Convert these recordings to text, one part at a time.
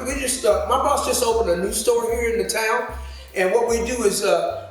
my boss just opened a new store here in the town, and what we do is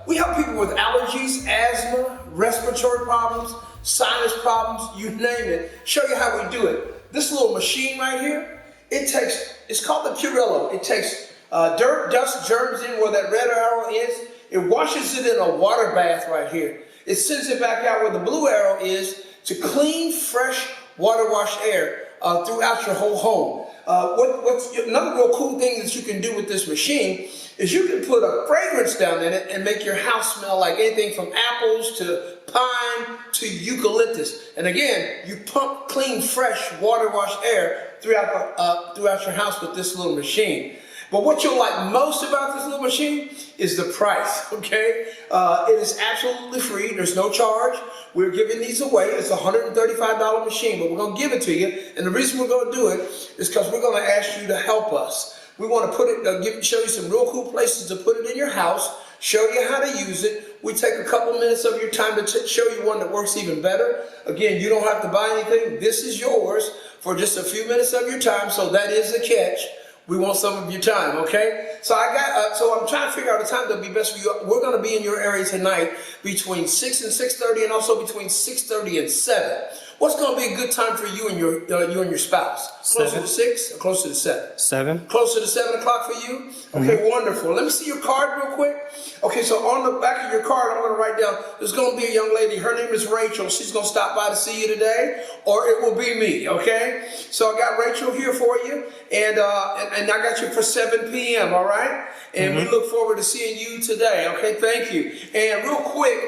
we help people with allergies, asthma, respiratory problems, sinus problems, you name it. Show you how we do it. This little machine right here, it's called the Ritello. It takes dirt, dust, germs in where that red arrow is. It washes it in a water bath right here. It sends it back out where the blue arrow is to clean, fresh, water wash air throughout your whole home. What's another real cool thing that you can do with this machine is you can put a fragrance down in it and make your house smell like anything from apples to pine to eucalyptus. And again, you pump clean, fresh, water wash air throughout your house with this little machine. But what you'll like most about this little machine is the price, okay? It is absolutely free. There's no charge. We're giving these away. It's a $135 machine, but we're going to give it to you. And the reason we're going to do it is because we're going to ask you to help us. We want to put it, show you some real cool places to put it in your house, show you how to use it. We take a couple minutes of your time to show you one that works even better. Again, you don't have to buy anything. This is yours for just a few minutes of your time, so that is the catch. We want some of your time, okay? So I'm trying to figure out a time that'll be best for you. We're going to be in your area tonight between 6 and 6:30, and also between 6:30 and 7. What's going to be a good time for you and your spouse? Closer to 6 or closer to 7? 7. Closer to 7 o'clock for you? Okay, wonderful. Let me see your card real quick. Okay, so on the back of your card, I'm going to write down, there's going to be a young lady. Her name is Rachel. She's going to stop by to see you today, or it will be me, okay? So I got Rachel here for you, and I got you for 7 p.m., all right? And we look forward to seeing you today, okay? Thank you. And real quick,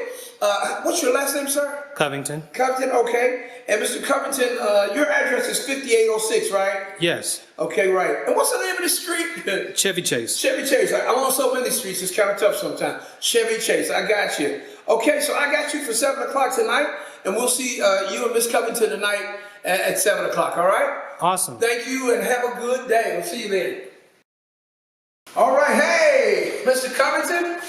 what's your last name, sir? Covington. Covington, okay. And Mr. Covington, your address is 5806, right? Yes. Okay, right. And what's the name of the street? Chevy Chase. Chevy Chase. I'm on so many streets, it's kind of tough sometimes. Chevy Chase, I got you. Okay, so I got you for 7 o'clock tonight, and we'll see you and Miss Covington tonight at 7 o'clock, all right? Awesome. Thank you, and have a good day. We'll see you then. All right, hey, Mr. Covington,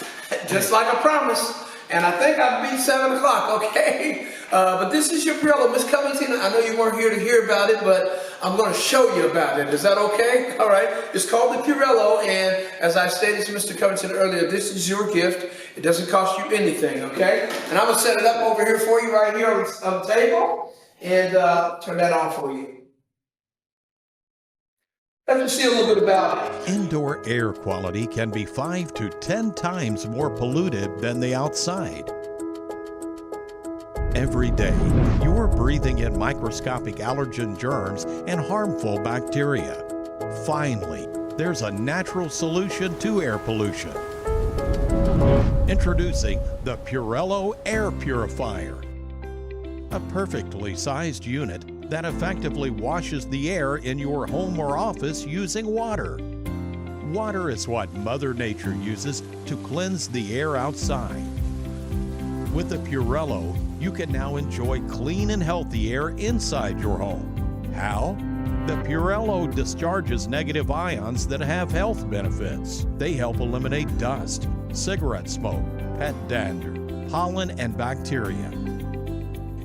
just like I promised. And I think I beat 7 o'clock, okay? But this is your Ritello, Miss Covington. I know you weren't here to hear about it, but I'm going to show you about it. Is that okay? All right. It's called the Ritello, and as I stated to Mr. Covington earlier, this is your gift. It doesn't cost you anything, okay? And I'm going to set it up over here for you right here on the table, and turn that on for you. Let's see a little bit about it. Indoor air quality can be 5 to 10 times more polluted than the outside. Every day, you're breathing in microscopic allergen germs and harmful bacteria. Finally, there's a natural solution to air pollution. Introducing the Ritello Air Purifier, a perfectly sized unit that effectively washes the air in your home or office using water. Water is what Mother Nature uses to cleanse the air outside. With the Ritello, you can now enjoy clean and healthy air inside your home. How? The Ritello discharges negative ions that have health benefits. They help eliminate dust, cigarette smoke, pet dander, pollen, and bacteria.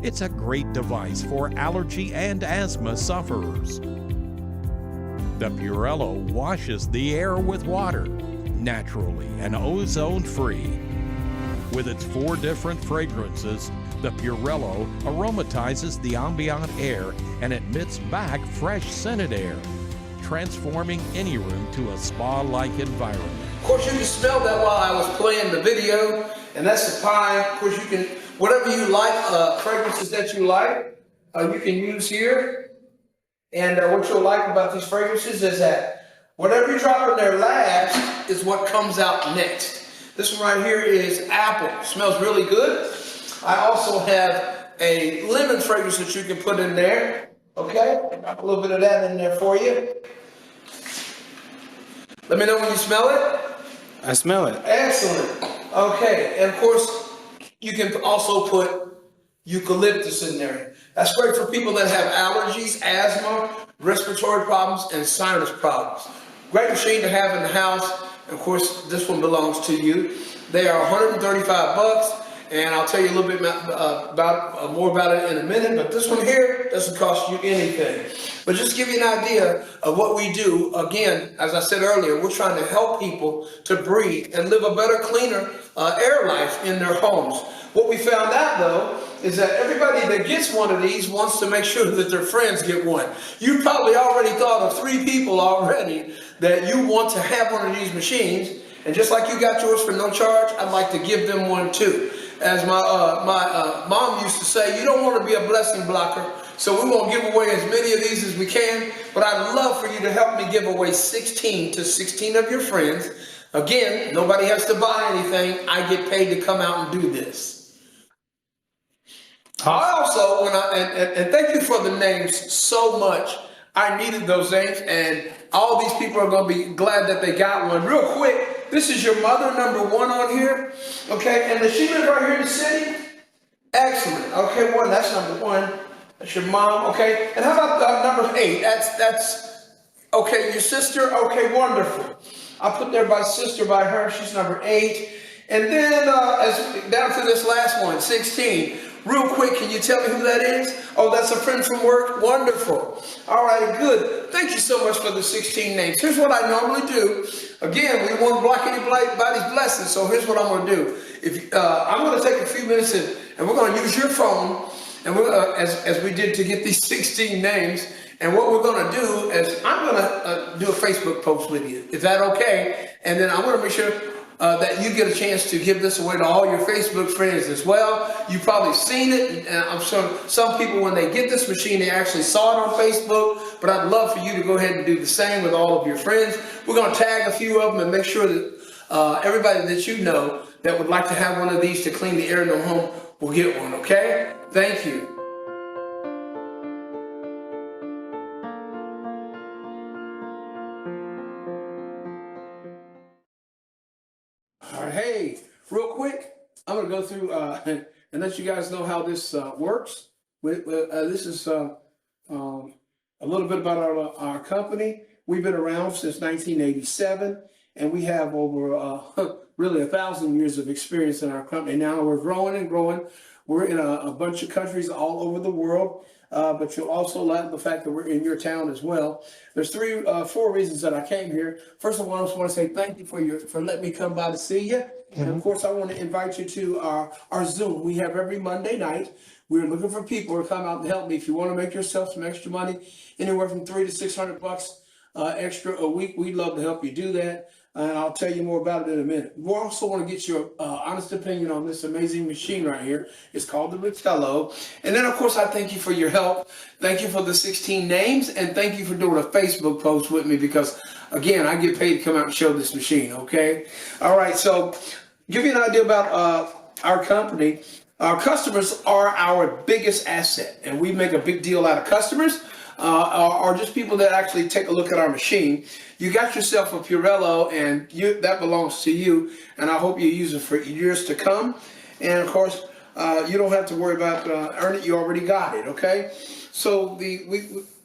It's a great device for allergy and asthma sufferers. The Ritello washes the air with water, naturally and ozone-free. With its 4 different fragrances, the Ritello aromatizes the ambient air and emits back fresh scented air, transforming any room to a spa-like environment. Of course, you can smell that while I was playing the video, and that's the pine. Of course, you can, whatever you like, fragrances that you like, you can use here. And what you'll like about these fragrances is that whatever you drop in there last is what comes out next. This one right here is apple. It smells really good. I also have a lemon fragrance that you can put in there. Okay, drop a little bit of that in there for you. Let me know when you smell it. I smell it. Excellent. Okay, and of course, you can also put eucalyptus in there. That's great for people that have allergies, asthma, respiratory problems, and sinus problems. Great machine to have in the house. And of course, this one belongs to you. They are $135, And I'll tell you a little bit more about it in a minute, but this one here doesn't cost you anything. But just to give you an idea of what we do, again, as I said earlier, we're trying to help people to breathe and live a better, cleaner air life in their homes. What we found out, though, is that everybody that gets one of these wants to make sure that their friends get one. You probably already thought of 3 people already that you want to have one of these machines. And just like you got yours for no charge, I'd like to give them one too. As my mom used to say, you don't want to be a blessing blocker, so we won't give away as many of these as we can, but I'd love for you to help me give away 16 to 16 of your friends. Again, nobody has to buy anything. I get paid to come out and do this. I also, and thank you for the names so much. I needed those names, and all these people are going to be glad that they got one. Real quick, this is your mother, number 1 on here, okay? And does she live right here in the city? Excellent. Okay, that's number 1. That's your mom, okay? And how about number 8? That's okay. Your sister, okay, wonderful. I'll put there by sister by her. She's number 8. And then down to this last one, 16. Real quick, can you tell me who that is? Oh, that's a friend from work? Wonderful. All right, good. Thank you so much for the 16 names. Here's what I normally do. Again, we want to block anybody's blessings, so here's what I'm going to do. I'm going to take a few minutes and we're going to use your phone, and we're gonna, as we did to get these 16 names, and what we're going to do is I'm going to do a Facebook post with you. Is that okay? And then I want to make sure that you get a chance to give this away to all your Facebook friends as well. You've probably seen it, and I'm sure some people, when they get this machine, they actually saw it on Facebook, but I'd love for you to go ahead and do the same with all of your friends. We're going to tag a few of them and make sure that everybody that you know that would like to have one of these to clean the air in their home will get one, okay? Thank you. All right, hey, real quick, I'm going to go through and let you guys know how this works. This is a little bit about our company. We've been around since 1987, and we have over really 1,000 years of experience in our company. Now we're growing and growing. We're in a bunch of countries all over the world, but you'll also like the fact that we're in your town as well. There's 4 reasons that I came here. First of all, I just want to say thank you for letting me come by to see you. And of course, I want to invite you to our Zoom. We have every Monday night. We're looking for people to come out and help me. If you want to make yourself some extra money, anywhere from $300 to $600 extra a week, we'd love to help you do that. And I'll tell you more about it in a minute. We also want to get your honest opinion on this amazing machine right here. It's called the Ritello. And then, of course, I thank you for your help. Thank you for the 16 names. And thank you for doing a Facebook post with me because, again, I get paid to come out and show this machine, okay? All right, so give you an idea about our company. Our customers are our biggest asset, and we make a big deal out of customers. Or just people that actually take a look at our machine. You got yourself a Ritello, and that belongs to you, and I hope you use it for years to come. And of course, you don't have to worry about earning it. You already got it, okay? So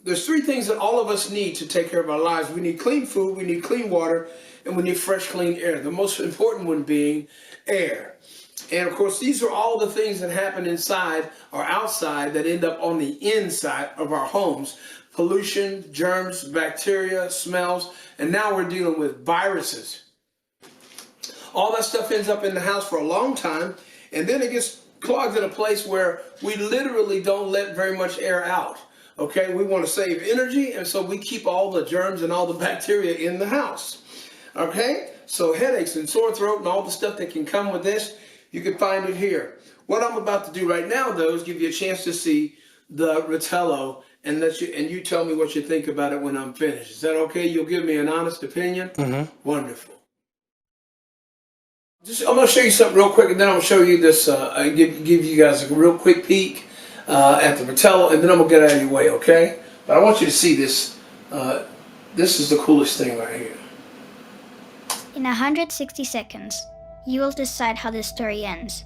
there's 3 things that all of us need to take care of our lives. We need clean food, we need clean water, and we need fresh, clean air. The most important one being air. And of course, these are all the things that happen inside or outside that end up on the inside of our homes. Pollution, germs, bacteria, smells, and now we're dealing with viruses. All that stuff ends up in the house for a long time, and then it gets clogged in a place where we literally don't let very much air out. Okay, we want to save energy, and so we keep all the germs and all the bacteria in the house. Okay, so headaches and sore throat and all the stuff that can come with this, you can find it here. What I'm about to do right now, though, is give you a chance to see the Ritello and you tell me what you think about it when I'm finished. Is that okay? You'll give me an honest opinion? Mm-hmm. Wonderful. I'm going to show you something real quick, and then I'll show you this, give you guys a real quick peek at the Ritello, and then I'm going to get out of your way, okay? But I want you to see this. This is the coolest thing right here. In 160 seconds, you will decide how this story ends.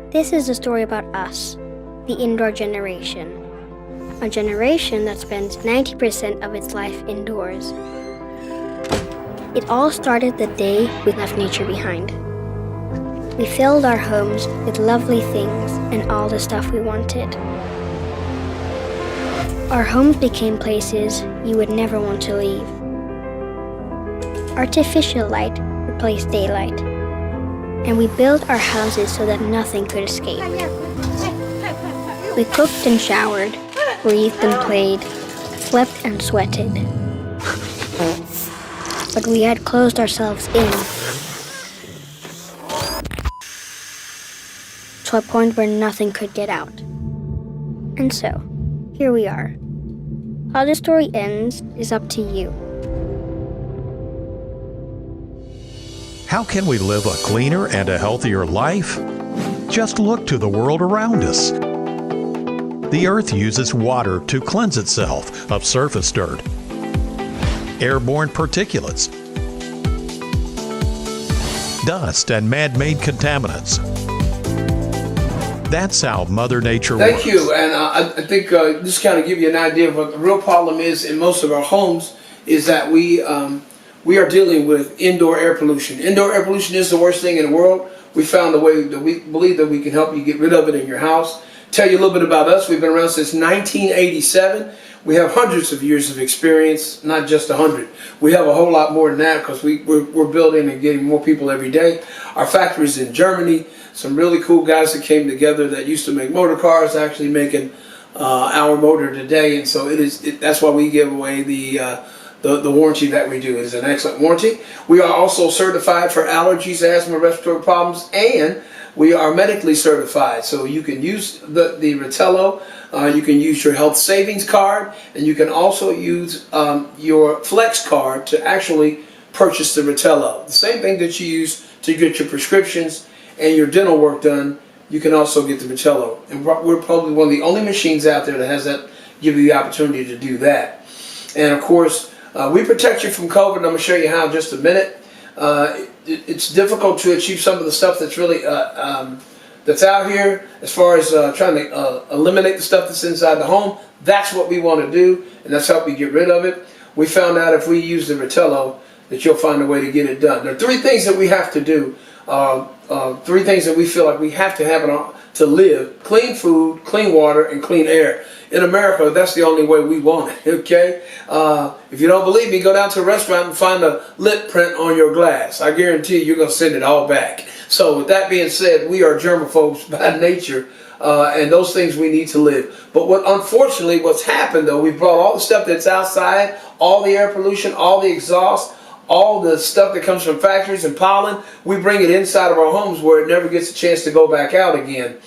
This is a story about us, the indoor generation. A generation that spends 90% of its life indoors. It all started the day we left nature behind. We filled our homes with lovely things and all the stuff we wanted. Our homes became places you would never want to leave. Artificial light replaced daylight, and we built our houses so that nothing could escape. We cooked and showered, breathed and played, slept and sweated. But we had closed ourselves in to a point where nothing could get out. And so, here we are. How the story ends is up to you. How can we live a cleaner and a healthier life? Just look to the world around us. The earth uses water to cleanse itself of surface dirt, airborne particulates, dust, and man-made contaminants. That's how Mother Nature works. Thank you, and I think just kind of give you an idea of what the real problem is in most of our homes is that we are dealing with indoor air pollution. Indoor air pollution is the worst thing in the world. We found a way that we believe that we can help you get rid of it in your house. Tell you a little bit about us. We've been around since 1987. We have hundreds of years of experience, not just 100. We have a whole lot more than that because we're building and getting more people every day. Our factory's in Germany. Some really cool guys that came together that used to make motor cars, actually making our motor today. And so that's why we give away the warranty that we do. It's an excellent warranty. We are also certified for allergies, asthma, respiratory problems, and we are medically certified. So you can use the Ritello, you can use your health savings card, and you can also use your flex card to actually purchase the Ritello. The same thing that you use to get your prescriptions and your dental work done, you can also get the Ritello. And we're probably one of the only machines out there that has that, give you the opportunity to do that. And of course, we protect you from COVID. I'm going to show you how in just a minute. It's difficult to achieve some of the stuff that's really that's out here as far as trying to eliminate the stuff that's inside the home. That's what we want to do, and that's help you get rid of it. We found out if we use the Ritello that you'll find a way to get it done. There are three things that we have to do. Three things that we feel like we have to have to live: clean food, clean water, and clean air. In America, that's the only way we want it, okay? If you don't believe me, go down to a restaurant and find a lip print on your glass. I guarantee you're going to send it all back. So with that being said, we are germaphobes by nature, and those things we need to live. But unfortunately, what's happened, though, we brought all the stuff that's outside, all the air pollution, all the exhaust, all the stuff that comes from factories and pollen, we bring it inside of our homes where it never gets a chance to go back out again.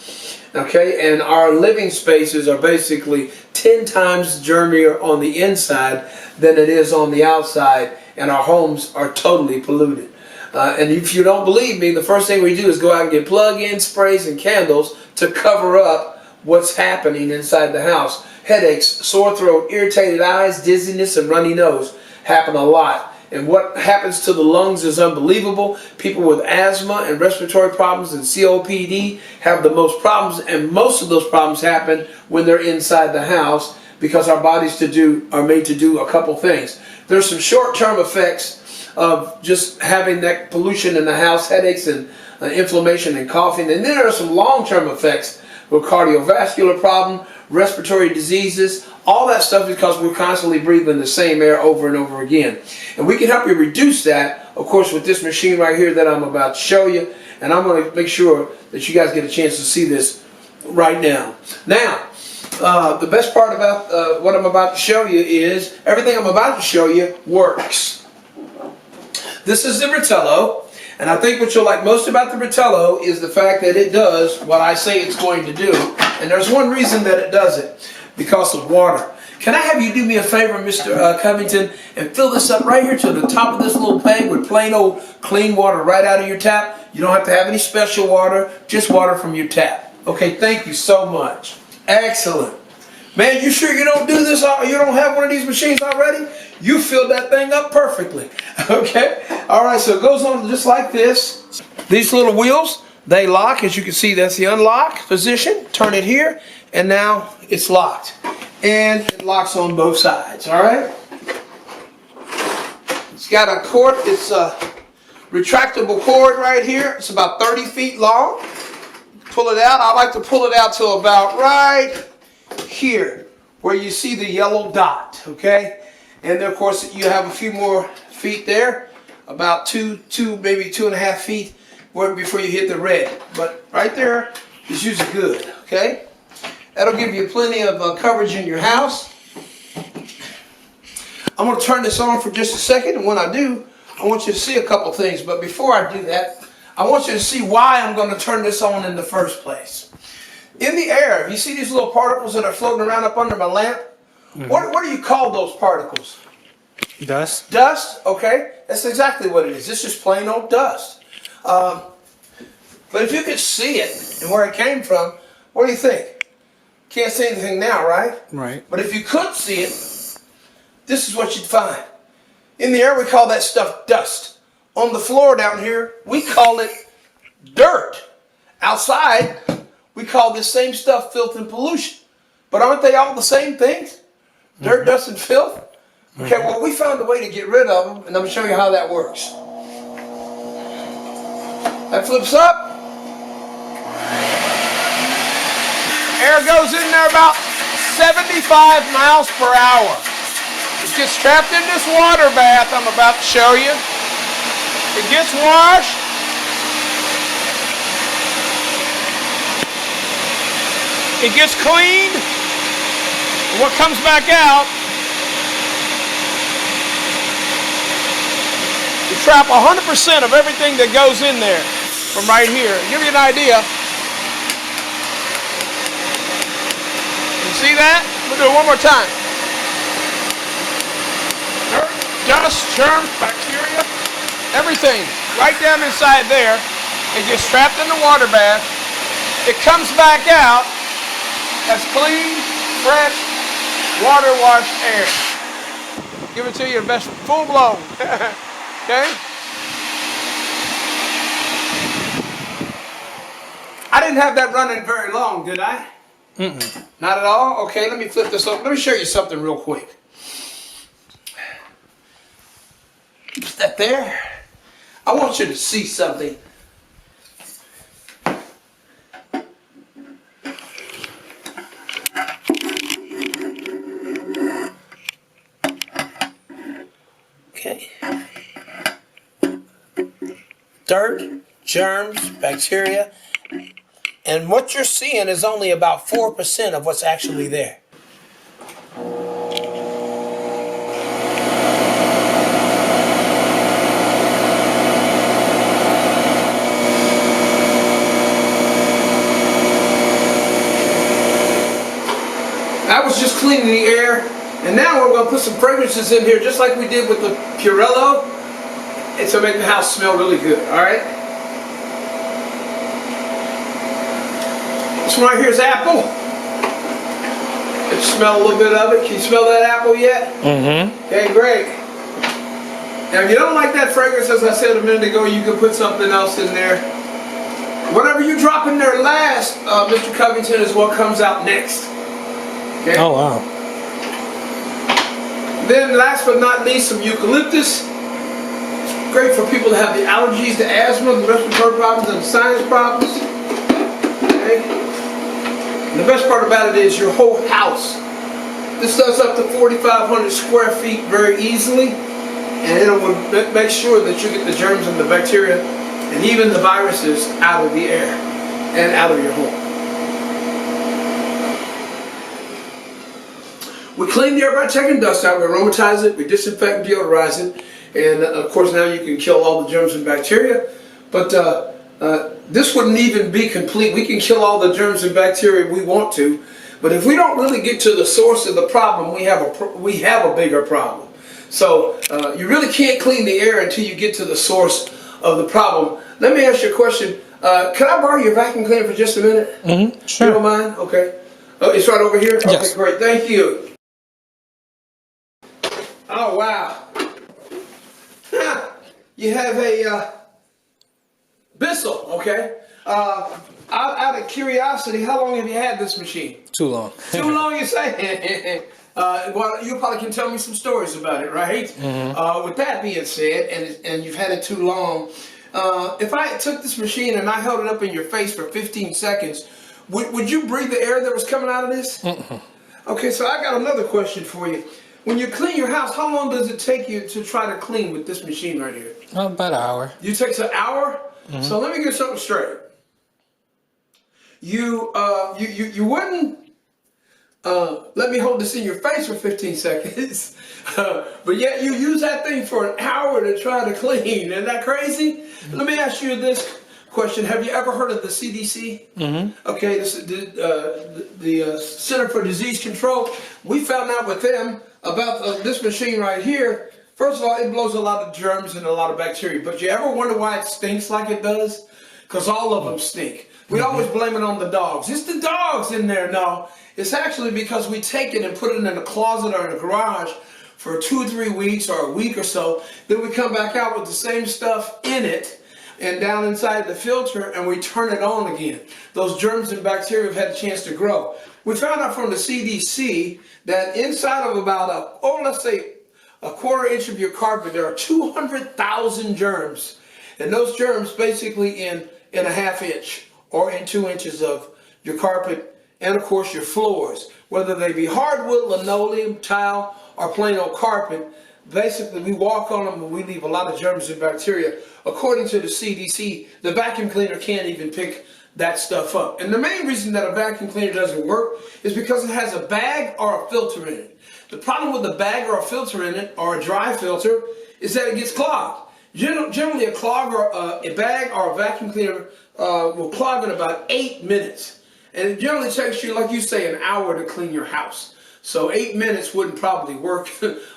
Okay, and our living spaces are basically 10 times germier on the inside than it is on the outside, and our homes are totally polluted. And if you don't believe me, the first thing we do is go out and get plug-in sprays and candles to cover up what's happening inside the house. Headaches, sore throat, irritated eyes, dizziness, and runny nose happen a lot. And what happens to the lungs is unbelievable. People with asthma and respiratory problems and COPD have the most problems, and most of those problems happen when they're inside the house because our bodies are made to do a couple things. There's some short-term effects of just having that pollution in the house, headaches and inflammation and coughing. And then there are some long-term effects with cardiovascular problem, respiratory diseases, all that stuff because we're constantly breathing the same air over and over again. And we can help you reduce that, of course, with this machine right here that I'm about to show you. And I'm going to make sure that you guys get a chance to see this right now. Now, the best part about what I'm about to show you is everything I'm about to show you works. This is the Ritello. And I think what you'll like most about the Ritello is the fact that it does what I say it's going to do. And there's one reason that it does it, because of water. Can I have you do me a favor, Mr. Covington, and fill this up right here to the top of this little peg with plain old clean water right out of your tap? You don't have to have any special water, just water from your tap. Okay, thank you so much. Excellent. Man, you sure you don't do this? You don't have one of these machines already? You filled that thing up perfectly. Okay? All right, so it goes on just like this. These little wheels, they lock. As you can see, that's the unlock position. Turn it here, and now it's locked. And it locks on both sides, all right? It's got a cord. It's a retractable cord right here. It's about 30 feet long. Pull it out. I like to pull it out to about right here where you see the yellow dot, okay? And then of course you have a few more feet there, about two, maybe 2.5 feet before you hit the red. But right there is usually good, okay? That'll give you plenty of coverage in your house. I'm going to turn this on for just a second, and when I do, I want you to see a couple things. But before I do that, I want you to see why I'm going to turn this on in the first place. In the air, you see these little particles that are floating around up under my lamp? Mm-hmm. What do you call those particles? Dust. Dust, okay. That's exactly what it is. It's just plain old dust. But if you could see it and where it came from, what do you think? Can't see anything now, right? Right. But if you could see it, this is what you'd find. In the air, we call that stuff dust. On the floor down here, we call it dirt. Outside, we call this same stuff filth and pollution. But aren't they all the same things? Dirt, dust, and filth? Okay, well, we found a way to get rid of them, and I'm going to show you how that works. That flips up. Air goes in there about 75 miles per hour. It gets trapped in this water bath I'm about to show you. It gets washed. It gets cleaned. And what comes back out, you trap 100% of everything that goes in there from right here. To give you an idea. You see that? We'll do it one more time. Dirt, dust, germs, bacteria, everything right down inside there. It gets trapped in the water bath. It comes back out as clean, fresh, water washed air. Give it to you best full blown. Okay? I didn't have that running very long, did I? Mm-mm. Not at all? Okay, let me flip this up. Let me show you something real quick. Put that there. I want you to see something. Okay. Dirt, germs, bacteria, and what you're seeing is only about 4% of what's actually there. I was just cleaning the air, and now we're going to put some fragrances in here just like we did with the Ritello. It's going to make the house smell really good, alright? This one right here is apple. Let's smell a little bit of it. Can you smell that apple yet? Mm-hmm. Okay, great. Now if you don't like that fragrance, as I said a minute ago, you can put something else in there. Whatever you drop in there last, Mr. Covington, is what comes out next. Okay? Oh, wow. Then last but not least, some eucalyptus. Great for people that have the allergies, the asthma, the respiratory problems, and the sinus problems. Okay? And the best part about it is your whole house. This does up to 4,500 square feet very easily, and it will make sure that you get the germs and the bacteria and even the viruses out of the air and out of your home. We clean the air by taking dust out, we aromatize it, we disinfect and deodorize it, and of course now you can kill all the germs and bacteria. But this wouldn't even be complete. We can kill all the germs and bacteria we want to, but if we don't really get to the source of the problem, we have a bigger problem. So you really can't clean the air until you get to the source of the problem. Let me ask you a question. Can I borrow your vacuum cleaner for just a minute? Mm-hmm. Sure. You don't mind? Okay. Oh, it's right over here? Yes. Okay, great. Thank you. Oh, wow. You have a Bissell, okay? Out of curiosity, how long have you had this machine? Too long. Too long, you say? Well, you probably can tell me some stories about it, right? With that being said, and you've had it too long, if I took this machine and I held it up in your face for 15 seconds, would you breathe the air that was coming out of this? Okay, so I got another question for you. When you clean your house, how long does it take you to try to clean with this machine right here? About an hour. You takes an hour? So let me get something straight. You wouldn't let me hold this in your face for 15 seconds, but yet you use that thing for an hour to try to clean. Isn't that crazy? Let me ask you this question. Have you ever heard of the CDC? Okay, this is the Center for Disease Control. We found out with them about this machine right here. First of all, it blows a lot of germs and a lot of bacteria, but you ever wonder why it stinks like it does? Because all of them stink. We always blame it on the dogs. It's the dogs in there. No, it's actually because we take it and put it in a closet or in a garage for 2 or 3 weeks or a week or so. Then we come back out with the same stuff in it and down inside the filter, and we turn it on again. Those germs and bacteria have had a chance to grow. We found out from the CDC that inside of about let's say a 1/4 inch of your carpet, there are 200,000 germs. And those germs basically in a 1/2 inch or in 2 inches of your carpet and of course your floors. Whether they be hardwood, linoleum, tile, or plain old carpet, basically we walk on them and we leave a lot of germs and bacteria. According to the CDC, the vacuum cleaner can't even pick that stuff up. And the main reason that a vacuum cleaner doesn't work is because it has a bag or a filter in it. The problem with a bag or a filter in it, or a dry filter, is that it gets clogged. Generally a clog or a bag or a vacuum cleaner will clog in about 8 minutes. And it generally takes you, like you say, an hour to clean your house. So 8 minutes wouldn't probably work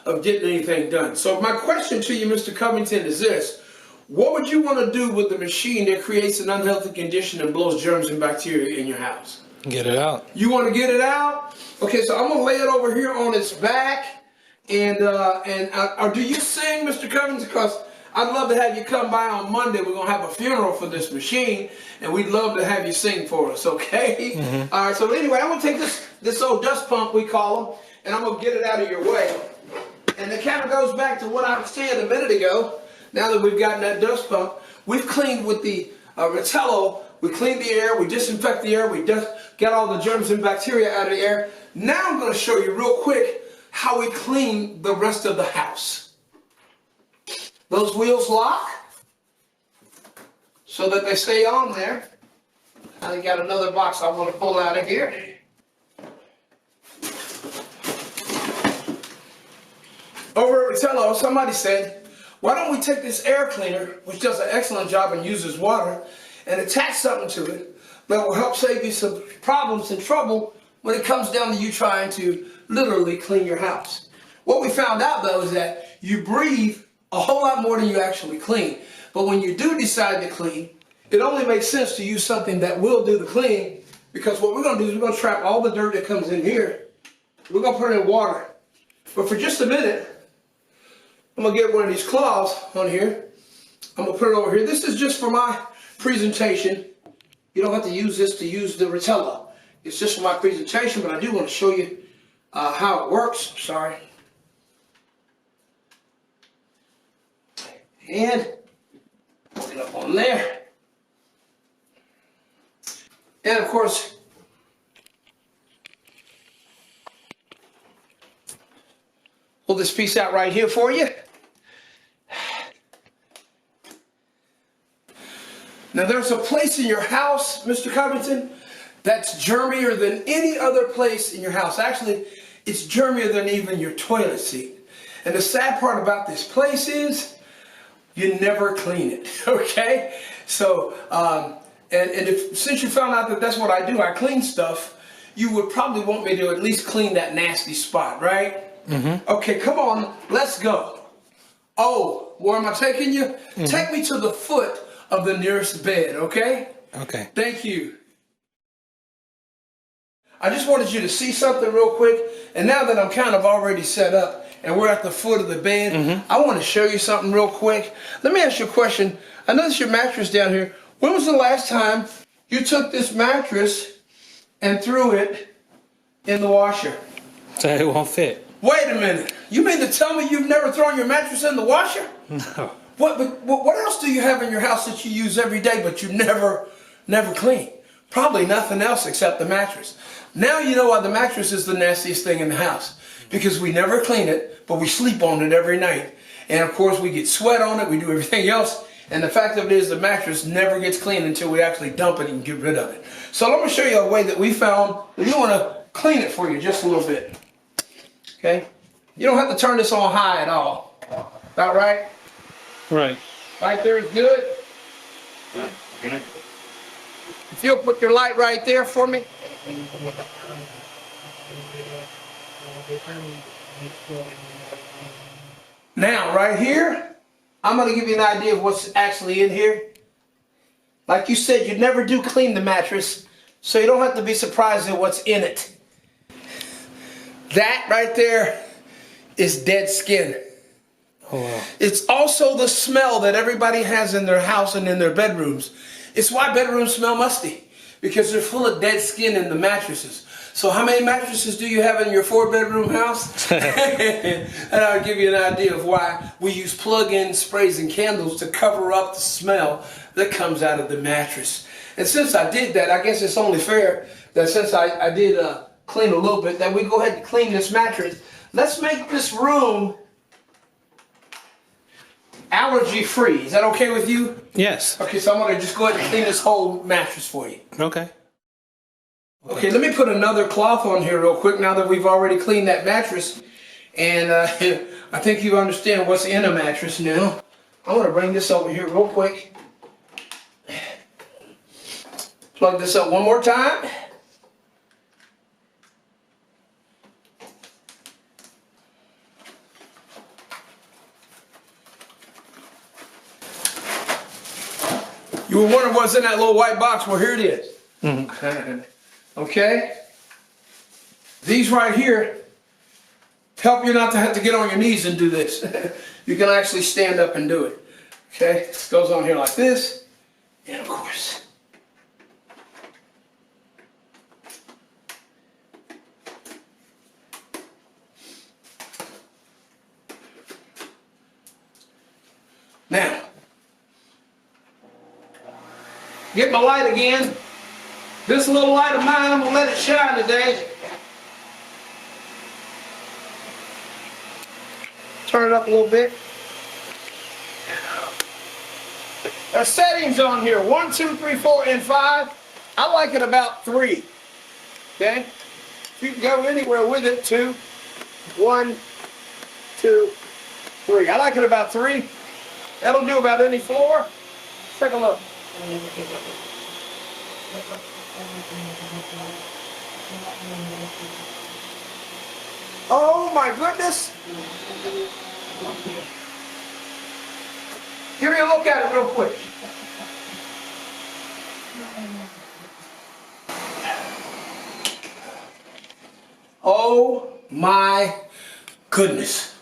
of getting anything done. So my question to you, Mr. Covington, is this. What would you want to do with the machine that creates an unhealthy condition and blows germs and bacteria in your house? Get it out. You want to get it out? Okay, so I'm going to lay it over here on its back. And do you sing, Mr. Covington? Because I'd love to have you come by on Monday. We're going to have a funeral for this machine, and we'd love to have you sing for us, okay? All right, so anyway, I'm going to take this old dust pump, we call them, and I'm going to get it out of your way. And it kind of goes back to what I was saying a minute ago. Now that we've gotten that dust pump, we've cleaned with the Ritello. We clean the air, we disinfect the air, we get all the germs and bacteria out of the air. Now I'm going to show you real quick how we clean the rest of the house. Those wheels lock so that they stay on there. I got another box I want to pull out of here. Over at Ritello, somebody said, why don't we take this air cleaner, which does an excellent job and uses water, and attach something to it that will help save you some problems and trouble when it comes down to you trying to literally clean your house. What we found out though is that you breathe a whole lot more than you actually clean. But when you do decide to clean, it only makes sense to use something that will do the cleaning, because what we're going to do is we're going to trap all the dirt that comes in here. We're going to put it in water. But for just a minute, I'm going to get one of these cloths on here. I'm going to put it over here. This is just for my presentation. You don't have to use this to use the Ritello. It's just for my presentation, but I do want to show you how it works. Sorry. And put it up on there. And of course, pull this piece out right here for you. Now there's a place in your house, Mr. Covington, that's germier than any other place in your house. Actually, it's germier than even your toilet seat. And the sad part about this place is you never clean it, okay? So, since you found out that that's what I do, I clean stuff, you would probably want me to at least clean that nasty spot, right? Okay, come on, let's go. Oh, where am I taking you? Take me to the foot of the nearest bed, okay? Okay. Thank you. I just wanted you to see something real quick, and now that I'm kind of already set up and we're at the foot of the bed, I want to show you something real quick. Let me ask you a question. I noticed your mattress down here. When was the last time you took this mattress and threw it in the washer? So it won't fit. Wait a minute. You mean to tell me you've never thrown your mattress in the washer? No. What else do you have in your house that you use every day but you never clean? Probably nothing else except the mattress. Now you know why the mattress is the nastiest thing in the house. Because we never clean it, but we sleep on it every night. And of course we get sweat on it, we do everything else. And the fact of it is the mattress never gets cleaned until we actually dump it and get rid of it. So let me show you a way that we found that you want to clean it for you just a little bit. Okay? You don't have to turn this on high at all. About right? Right. Right there is good. If you'll put your light right there for me. Now, right here, I'm going to give you an idea of what's actually in here. Like you said, you never do clean the mattress, so you don't have to be surprised at what's in it. That right there is dead skin. Oh, wow. It's also the smell that everybody has in their house and in their bedrooms. It's why bedrooms smell musty, because they're full of dead skin in the mattresses. So how many mattresses do you have in your 4-bedroom house? And I'll give you an idea of why we use plug-in sprays and candles to cover up the smell that comes out of the mattress. And since I did that, I guess it's only fair that since I did clean a little bit, that we go ahead and clean this mattress. Let's make this room allergy-free. Is that okay with you? Yes. Okay, so I'm going to just go ahead and clean this whole mattress for you. Okay. Okay, let me put another cloth on here real quick now that we've already cleaned that mattress. And I think you understand what's in a mattress now. I'm going to bring this over here real quick. Plug this up one more time. You were wondering what's in that little white box. Well, here it is. Mm-hmm. Okay? These right here help you not to have to get on your knees and do this. You can actually stand up and do it. Okay? This goes on here like this. And of course. Now, get my light again. This little light of mine, I'm going to let it shine today. Turn it up a little bit. There's settings on here, 1, 2, 3, 4, and 5. I like it about 3. Okay? You can go anywhere with it, 2, 1, 2, 3. I like it about 3. That'll do about any floor. Take a look. Oh my goodness. Give me a look at it real quick. Oh my goodness.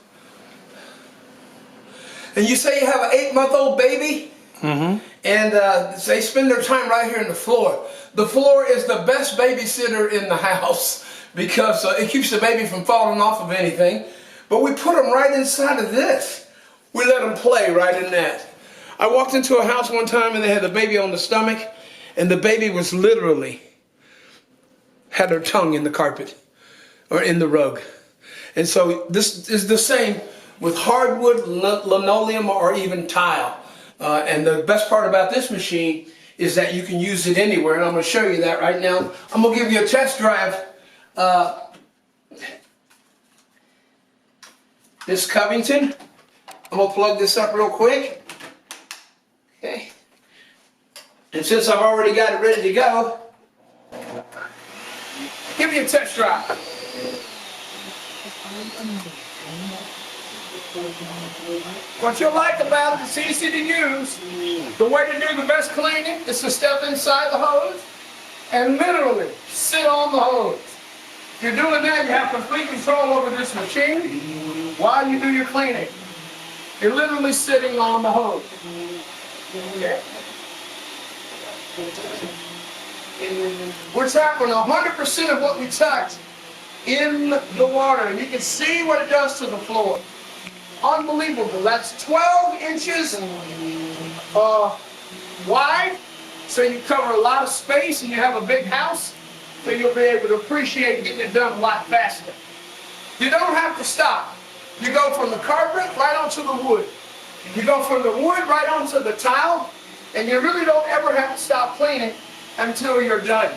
And you say you have an 8-month-old baby? Mm-hmm. And they spend their time right here on the floor. The floor is the best babysitter in the house because it keeps the baby from falling off of anything. But we put them right inside of this. We let them play right in that. I walked into a house one time and they had the baby on the stomach, and the baby was literally had her tongue in the carpet or in the rug. And so this is the same with hardwood, linoleum, or even tile. And the best part about this machine is that you can use it anywhere, and I'm going to show you that right now. I'm going to give you a test drive. This Covington. I'm going to plug this up real quick. Okay. And since I've already got it ready to go, give me a test drive. What you'll like about it, it's easy to use. The way to do the best cleaning is to step inside the hose and literally sit on the hose. If you're doing that, you have complete control over this machine while you do your cleaning. You're literally sitting on the hose. Okay. We're tapping 100% of what we touch in the water. And you can see what it does to the floor. Unbelievable. That's 12 inches wide. So you cover a lot of space and you have a big house. So you'll be able to appreciate getting it done a lot faster. You don't have to stop. You go from the carpet right onto the wood. You go from the wood right onto the tile. And you really don't ever have to stop cleaning until you're done.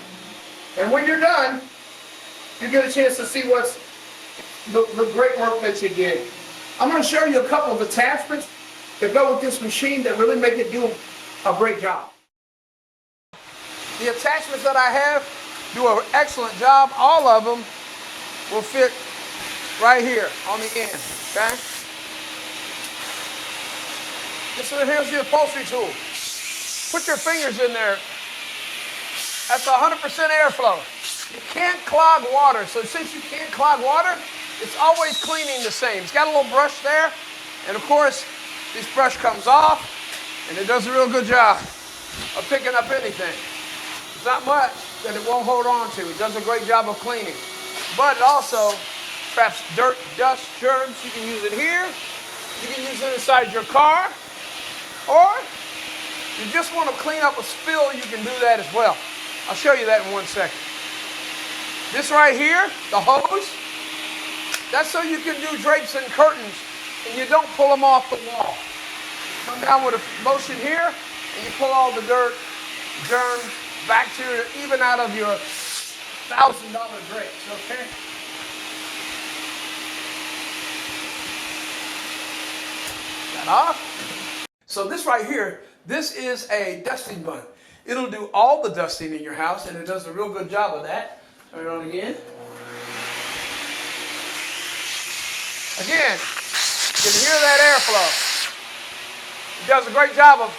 And when you're done, you get a chance to see what's the great work that you did. I'm going to show you a couple of attachments that go with this machine that really make it do a great job. The attachments that I have do an excellent job. All of them will fit right here on the end, okay? Here's the upholstery tool. Put your fingers in there. That's 100% airflow. You can't clog water, so since you can't clog water, it's always cleaning the same. It's got a little brush there, and of course, this brush comes off, and it does a real good job of picking up anything. It's not much that it won't hold on to. It does a great job of cleaning. But it also traps dirt, dust, germs. You can use it here. You can use it inside your car. Or you just want to clean up a spill, you can do that as well. I'll show you that in 1 second. This right here, the hose, that's so you can do drapes and curtains and you don't pull them off the wall. Come down with a motion here and you pull all the dirt, germs, bacteria, even out of your $1,000 drapes, okay? That off. So this right here, this is a dusting bun. It'll do all the dusting in your house, and it does a real good job of that. Turn it on again. Again, you can hear that airflow. It does a great job of,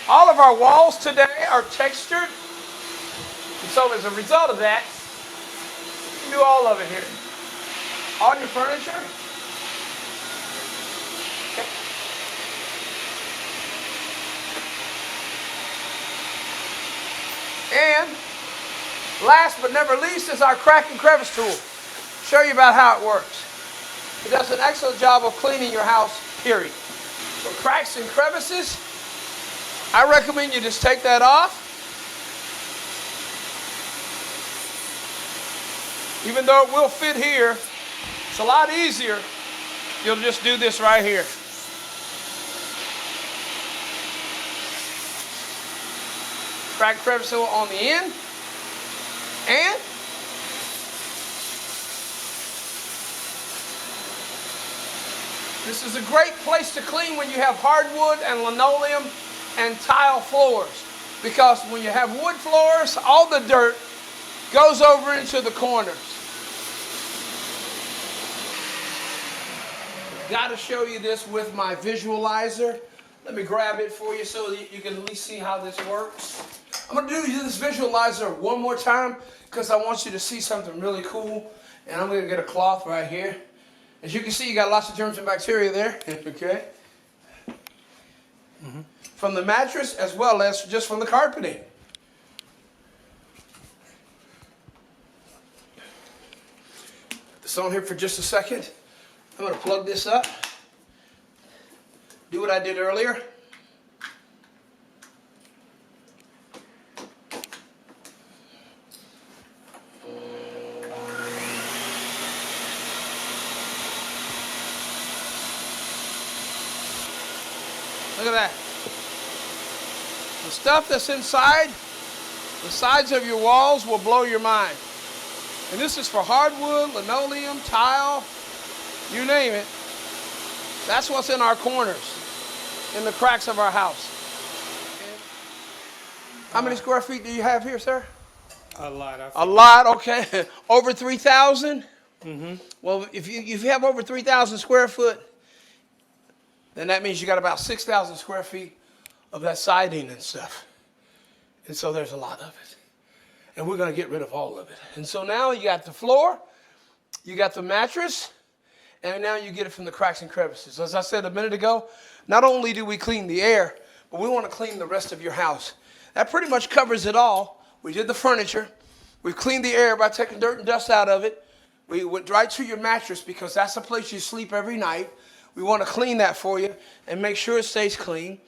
all of our walls today are textured. And so as a result of that, you can do all of it here. All your furniture. Okay. And last but never least is our crack and crevice tool. Show you about how it works. It does an excellent job of cleaning your house, period. For cracks and crevices, I recommend you just take that off. Even though it will fit here, it's a lot easier. You'll just do this right here. Crack crevice tool on the end. And this is a great place to clean when you have hardwood and linoleum and tile floors. Because when you have wood floors, all the dirt goes over into the corners. Got to show you this with my visualizer. Let me grab it for you so that you can at least see how this works. I'm going to do this visualizer one more time because I want you to see something really cool. And I'm going to get a cloth right here. As you can see, you got lots of germs and bacteria there. Okay? From the mattress as well as just from the carpeting. Put this on here for just a second. I'm going to plug this up. Do what I did earlier. Look at that. The stuff that's inside the sides of your walls will blow your mind. And this is for hardwood, linoleum, tile, you name it. That's what's in our corners, in the cracks of our house. How many square feet do you have here, sir? A lot. A lot, okay. Over 3,000? Well, if you have over 3,000 square foot, then that means you got about 6,000 square feet of that siding and stuff. And so there's a lot of it. And we're going to get rid of all of it. And so now you got the floor, you got the mattress, and now you get it from the cracks and crevices. As I said a minute ago, not only do we clean the air, but we want to clean the rest of your house. That pretty much covers it all. We did the furniture. We've cleaned the air by taking dirt and dust out of it. We went right to your mattress because that's the place you sleep every night. We want to clean that for you and make sure it stays clean.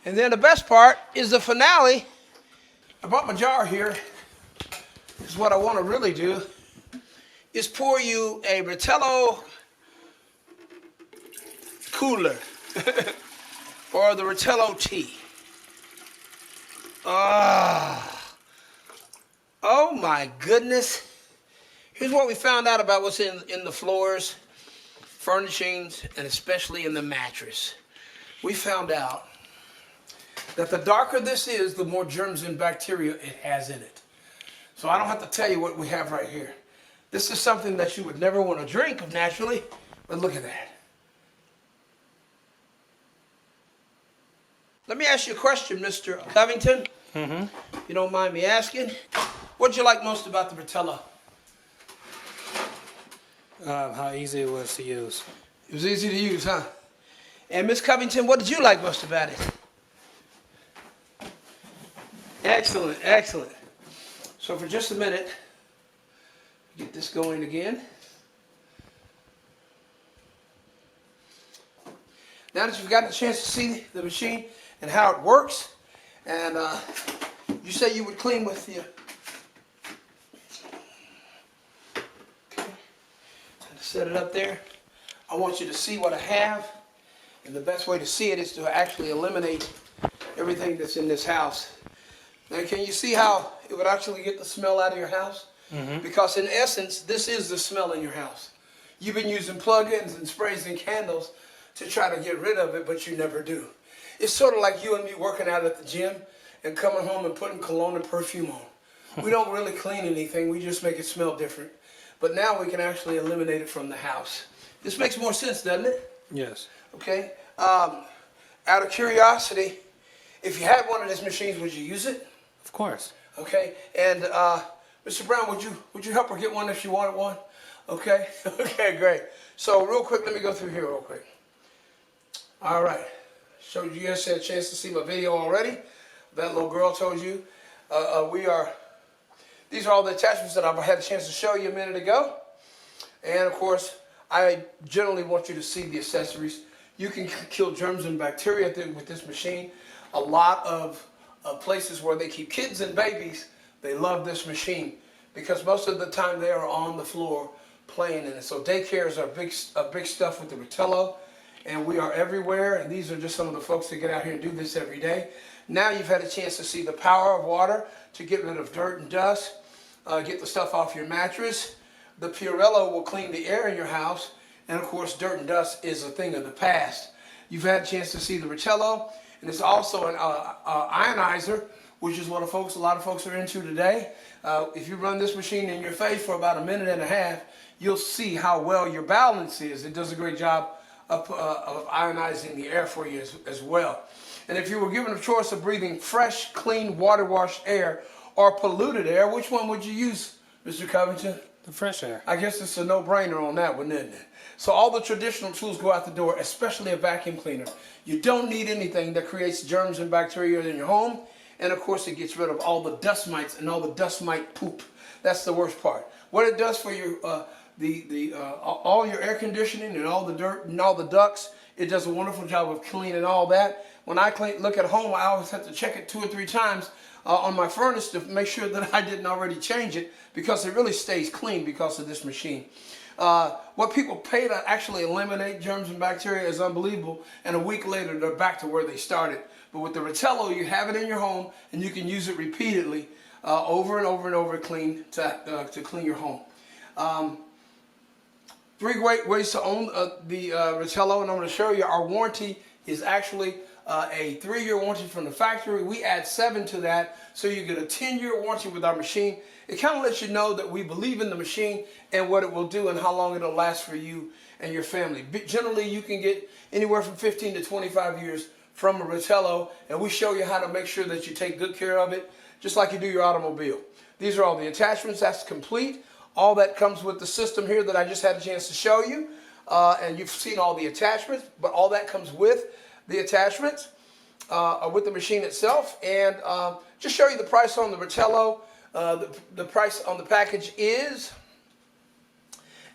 And then the best part is the finale. I brought my jar here. This is what I want to really do, is pour you a Ritello cooler or the Ritello tea. Oh my goodness. Here's what we found out about what's in the floors, furnishings, and especially in the mattress. We found out that the darker this is, the more germs and bacteria it has in it. So I don't have to tell you what we have right here. This is something that you would never want to drink of naturally, but look at that. Let me ask you a question, Mr. Covington. Mm-hmm. You don't mind me asking? What did you like most about the Ritello? How easy it was to use. It was easy to use, huh? And Miss Covington, what did you like most about it? Excellent, excellent. So for just a minute, get this going again. Now that you've gotten a chance to see the machine and how it works, and you say you would clean with your... Set it up there. I want you to see what I have, and the best way to see it is to actually eliminate everything that's in this house. Now, can you see how it would actually get the smell out of your house? Mm-hmm. Because in essence, this is the smell in your house. You've been using plug-ins and sprays and candles to try to get rid of it, but you never do. It's sort of like you and me working out at the gym and coming home and putting cologne and perfume on. We don't really clean anything, we just make it smell different. But now we can actually eliminate it from the house. This makes more sense, doesn't it? Yes. Okay. Out of curiosity, if you had one of these machines, would you use it? Of course. Okay. And Mr. Brown, would you help her get one if she wanted one? Okay. Okay, great. So real quick, let me go through here real quick. All right. So you guys had a chance to see my video already. That little girl told you. These are all the attachments that I had a chance to show you a minute ago. And of course, I generally want you to see the accessories. You can kill germs and bacteria with this machine. A lot of places where they keep kids and babies, they love this machine because most of the time they are on the floor playing in it. So daycares are big stuff with the Ritello, and we are everywhere. And these are just some of the folks that get out here and do this every day. Now you've had a chance to see the power of water to get rid of dirt and dust, get the stuff off your mattress. The Purello will clean the air in your house, and of course dirt and dust is a thing of the past. You've had a chance to see the Ritello, and it's also an ionizer, which is what a lot of folks are into today. If you run this machine in your face for about a minute and a half, you'll see how well your balance is. It does a great job of ionizing the air for you as well. And if you were given a choice of breathing fresh, clean, water-washed air or polluted air, which one would you use, Mr. Covington? The fresh air. I guess it's a no-brainer on that one, isn't it? So all the traditional tools go out the door, especially a vacuum cleaner. You don't need anything that creates germs and bacteria in your home. And of course, it gets rid of all the dust mites and all the dust mite poop. That's the worst part. What it does for your all your air conditioning and all the dirt and all the ducts, it does a wonderful job of cleaning all that. When I look at home, I always have to check it 2 or 3 times on my furnace to make sure that I didn't already change it, because it really stays clean because of this machine. What people pay to actually eliminate germs and bacteria is unbelievable, and a week later they're back to where they started. But with the Ritello, you have it in your home and you can use it repeatedly over and over and over to clean your home. 3 great ways to own the Ritello, and I'm going to show you. Our warranty is actually a 3-year warranty from the factory. We add 7 to that, so you get a 10-year warranty with our machine. It kind of lets you know that we believe in the machine and what it will do and how long it'll last for you and your family. Generally, you can get anywhere from 15 to 25 years from a Ritello, and we show you how to make sure that you take good care of it, just like you do your automobile. These are all the attachments. That's complete. All that comes with the system here that I just had a chance to show you, and you've seen all the attachments, but all that comes with the attachments, with the machine itself. And just show you the price on the Ritello. The price on the package is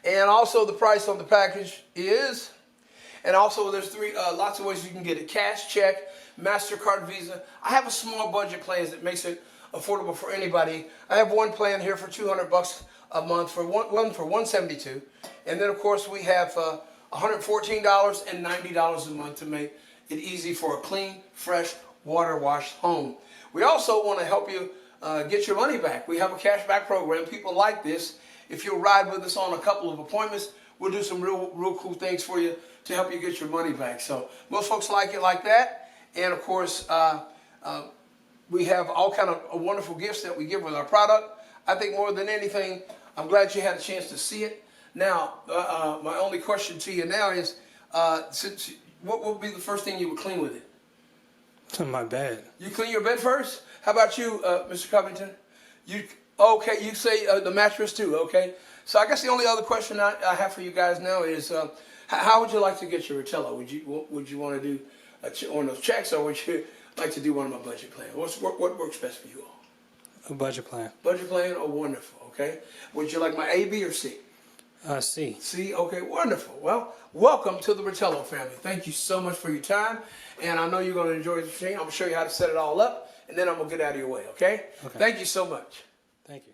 And also the price on the package is, and also there's lots of ways you can get it: cash, check, MasterCard, Visa. I have a small budget plan that makes it affordable for anybody. I have one plan here for $200 a month, for one for $172, and then of course we have $114 and $90 a month to make it easy for a clean, fresh, water washed home. We also want to help you get your money back. We have a cash back program. People like this. If you'll ride with us on a couple of appointments, we'll do some real cool things for you to help you get your money back. So most folks like it like that. And of course, we have all kind of wonderful gifts that we give with our product. I think more than anything, I'm glad you had a chance to see it. Now, my only question to you now is, what would be the first thing you would clean with it? To my bed. You clean your bed first? How about you, Mr. Covington? Okay, you say the mattress too, okay? So I guess the only other question I have for you guys now is, how would you like to get your Ritello? Would you want to do one of those checks, or would you like to do one of my budget plans? What works best for you all? A budget plan. Budget plan? Oh, wonderful, okay. Would you like my A, B, or C? C. C, okay, wonderful. Well, welcome to the Ritello family. Thank you so much for your time, and I know you're going to enjoy the machine. I'm going to show you how to set it all up, and then I'm going to get out of your way, okay? Okay. Thank you so much. Thank you.